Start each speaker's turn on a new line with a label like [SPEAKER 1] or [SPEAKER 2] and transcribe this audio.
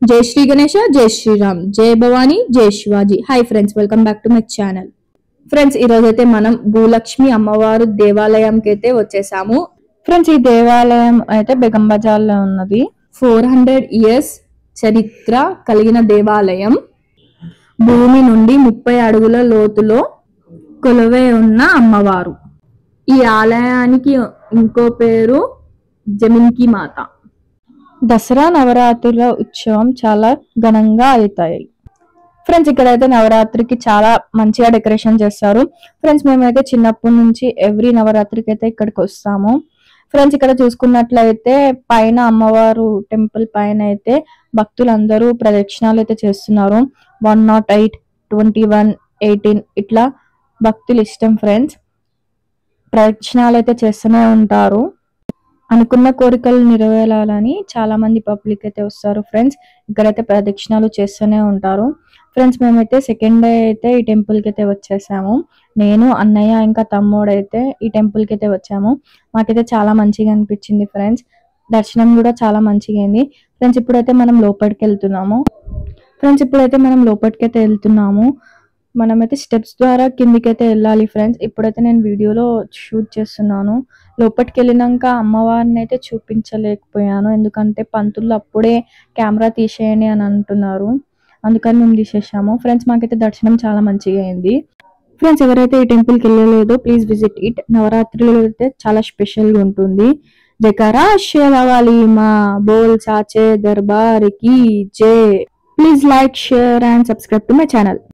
[SPEAKER 1] జై శ్రీ గణేష, జై శ్రీరామ్, జై భవానీ, జై Shivaji. Hi friends, welcome back to my channel. Friends, ఈ రోజైతే మనం భూలక్ష్మి అమ్మవారు దేవాలయంకి అయితే వచ్చేసాము.
[SPEAKER 2] ఫ్రెండ్స్, ఈ దేవాలయం అయితే బేగం బజార్లో ఉన్నది.
[SPEAKER 1] 400 years చరిత్ర కలిగిన దేవాలయం. భూమి నుండి 30 అడుగుల లోతులో కొలువై ఉన్న అమ్మవారు. ఈ ఆలయానికి ఇంకో పేరు జమిన్కి మాత.
[SPEAKER 2] దసరా నవరాత్రుల ఉత్సవం చాలా ఘనంగా అవుతాయి. ఫ్రెండ్స్, ఇక్కడైతే నవరాత్రికి చాలా మంచిగా డెకరేషన్ చేస్తారు. ఫ్రెండ్స్, మేమైతే చిన్నప్పటి నుంచి ఎవ్రీ నవరాత్రికి అయితే ఇక్కడికి వస్తాము. ఫ్రెండ్స్, ఇక్కడ చూసుకున్నట్లయితే పైన అమ్మవారు టెంపుల్ పైన అయితే భక్తులందరూ ప్రదక్షిణాలు అయితే చేస్తున్నారు. 108, 21, 18 ఇట్లా భక్తులు ఇష్టం. ఫ్రెండ్స్, ప్రదక్షిణాలు అయితే చేస్తూనే ఉంటారు. అనుకున్న కోరికలు నెరవేరాలని చాలా మంది పబ్లిక్ అయితే వస్తారు. ఫ్రెండ్స్, ఇక్కడైతే ప్రదక్షిణాలు చేస్తూనే ఉంటారు. ఫ్రెండ్స్, మేమైతే సెకండ్ డే అయితే ఈ టెంపుల్కి అయితే వచ్చేసాము. నేను, అన్నయ్య ఇంకా తమ్ముడు అయితే ఈ టెంపుల్కి అయితే వచ్చాము. మాకైతే చాలా మంచిగా అనిపించింది. ఫ్రెండ్స్, దర్శనం కూడా చాలా మంచిగా అయింది. ఫ్రెండ్స్, ఇప్పుడైతే మనం లోపలికి వెళ్తున్నాము. మనమైతే స్టెప్స్ ద్వారా కిందికైతే వెళ్ళాలి. ఫ్రెండ్స్, ఇప్పుడైతే నేను వీడియోలో షూట్ చేస్తున్నాను. లోపలికి వెళ్ళినాక అమ్మవారిని అయితే చూపించలేకపోయాను, ఎందుకంటే పంతులు అప్పుడే కెమెరా తీసేయండి అని అంటున్నారు. అందుకని మేము తీసేసాము. ఫ్రెండ్స్, మాకైతే దర్శనం చాలా మంచిగా అయింది. ఫ్రెండ్స్, ఎవరైతే ఈ టెంపుల్కి వెళ్ళలేదో ప్లీజ్ విజిట్ ఇట్. నవరాత్రిలో అయితే చాలా స్పెషల్గా ఉంటుంది. జయకారా షేరావాలి మా బోల్ సాచే దర్బార్ కి జై. Please like, share and subscribe to my channel.